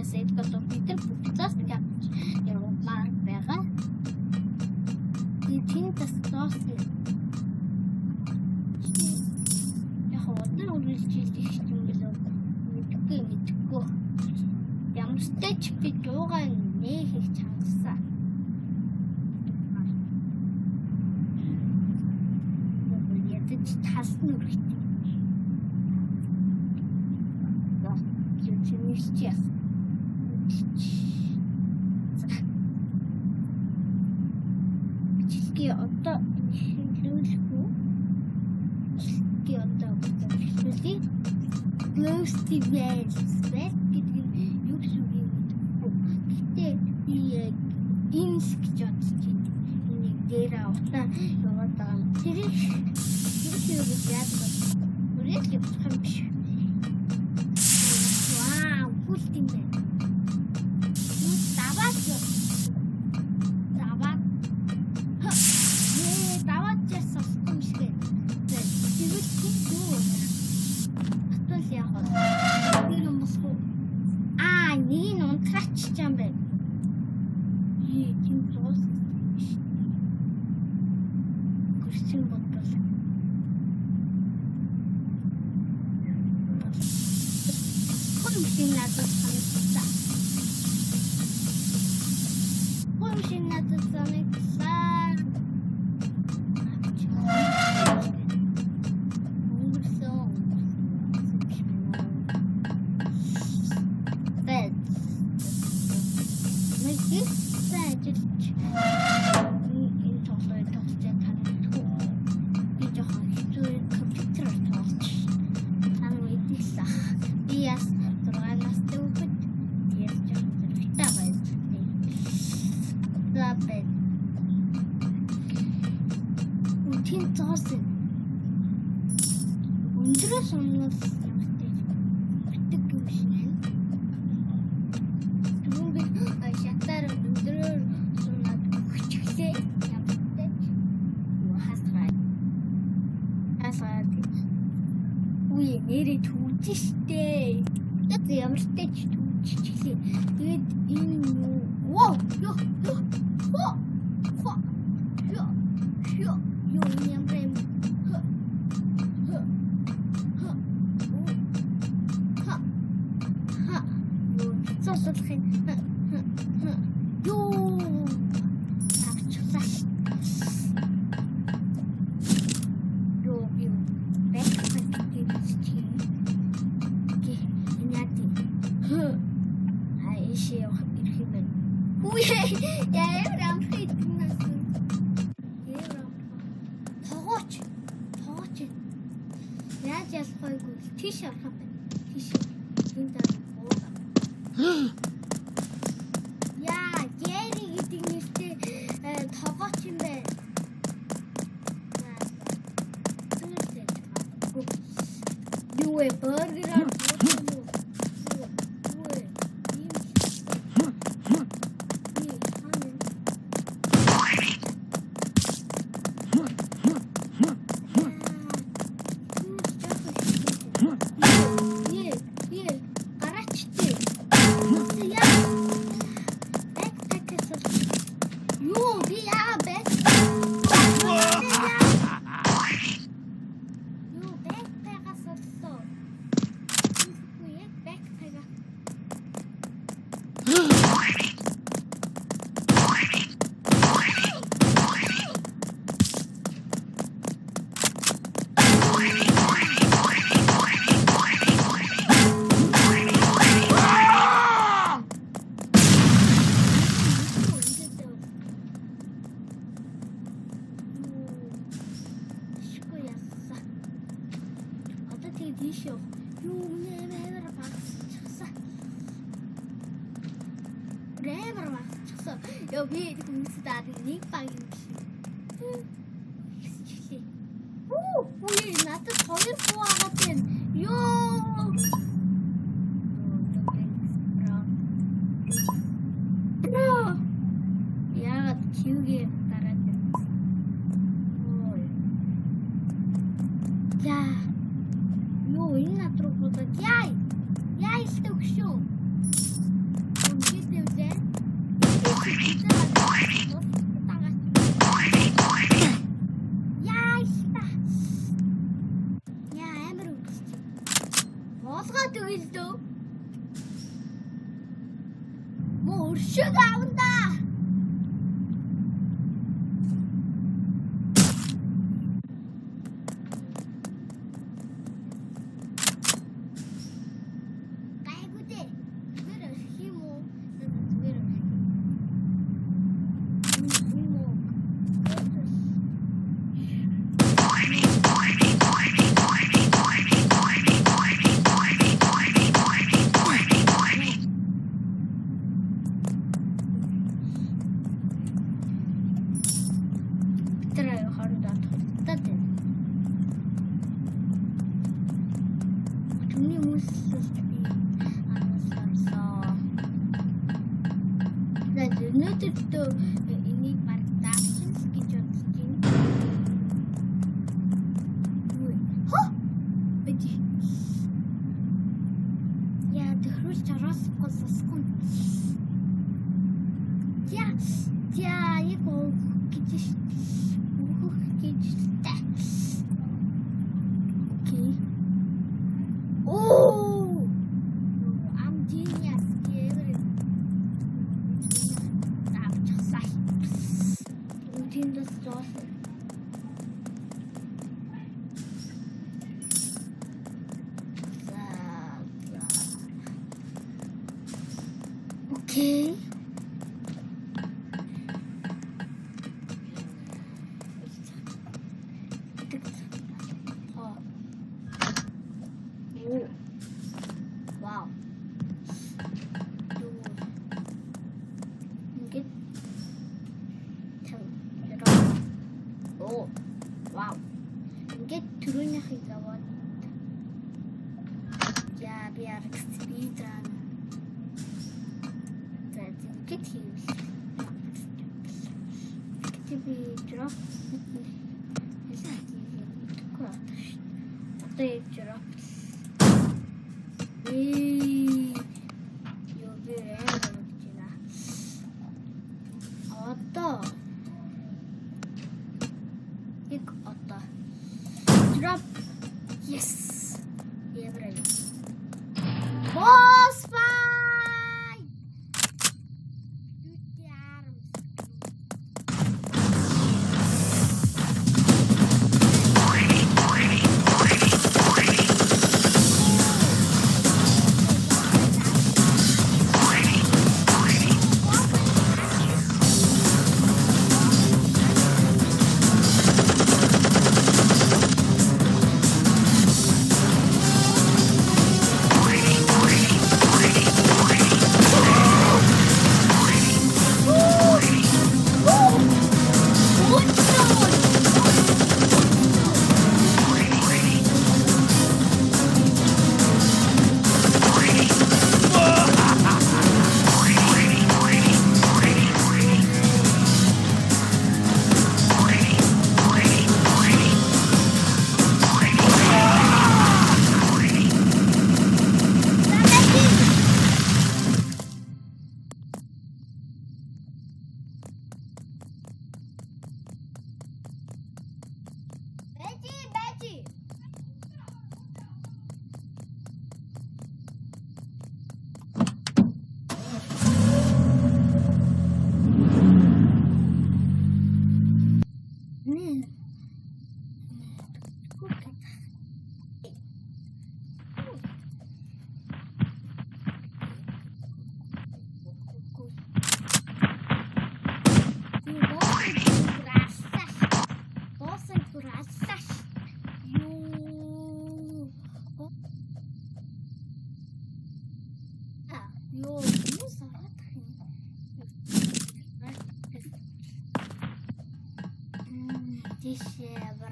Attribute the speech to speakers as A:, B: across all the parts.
A: Сэдгэл бид нар буцаас явж явмаар байгаа. Тийм tas тоос яг өндөр үргэлжлүүлж их юм билүү мэдгүй. Ямар ч тач би дуугаа нээхийг чангасан. Ядаж талсан үргэлж. Сейчас. Чилки одоо хэлүүлэхгүй. Чилки одоо хэлүүлээ. Close the bells. Бэлт гэдэг нь юу гэсэн үг юм бэ? Гэтэ инс гэж бодож байна. Энийг дээр утаа яваад байгаа. Тэр юу гэж яад бол үргэлж явах юм биш.
B: 여기 공수다리 빵이지. 우리 나도 거기 좋아하거든. 요. 야가 기우게 따라들. 야, 요 있나 들어보다. 야, 야 있어 쇼.
A: Яа ихта. Яа амар үгсч. Боолгоод өгөл дөө. Муу өршөг аванда. Өнөөдөр энийг баг даачинс гэж бодож байна. Хо? Эди. Яа, төхрүүлж ороосгүй сасгүй. Яа, яг гэж өөх гэж та. Окей. Оо! I'm genius. Das Dorf. Okay. Oh. Wow. Oh, wow. Ингээд түрүүнийхийг аваад яа би аргацбийдаа. Тэгээд хийвэл. Би drop. Тэгээд drop. Drop. Yes. Yeah, brother. Boss fight. Shoot the arms.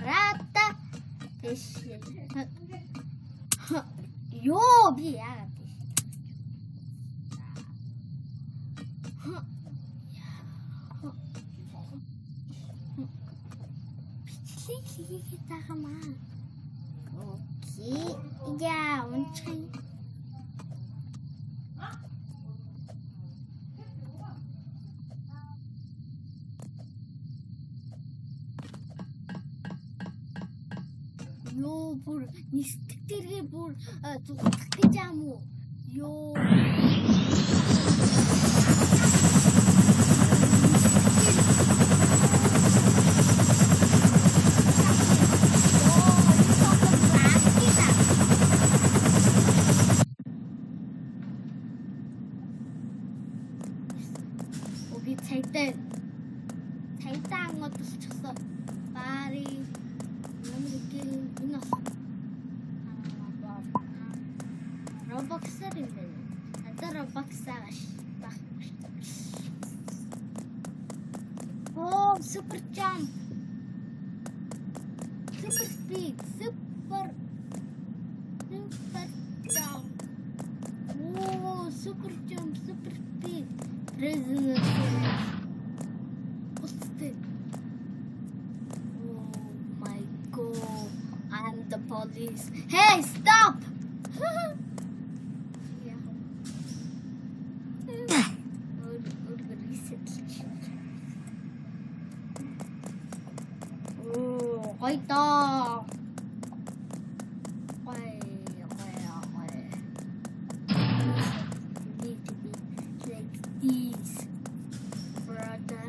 A: Брата ёо би яагаад бичлэг хийгээд байгаамаа. Окей. Яа, унчай.
B: бүр нисдэг дэргээ бүр зүгтэх гэж юм уу? Йоо. Оги цайтай ангуудчихсан. Бари нэмгийн инос. Roblox-аар юм байна. Надад Roblox-аар баг. Оо, супер jump. Super speed, super jump. Оо, super jump, super speed. Prisoner. What's this? Oh my god, I'm the police. Hey, stop! Goito! Need to be like this, brother.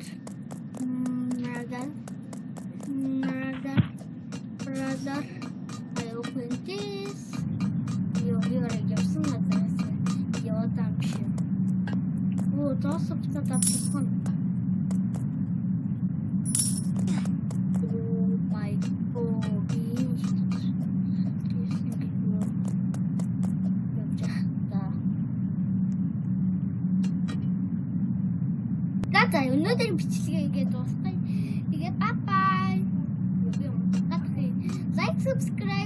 B: Brother. I open this. 여기가 엽서가 들었어요. 여담실. 오, 저습니다 답답한. 자, 오늘의 비치가 이게 또 이게 빠빠이. 여기 like, subscribe.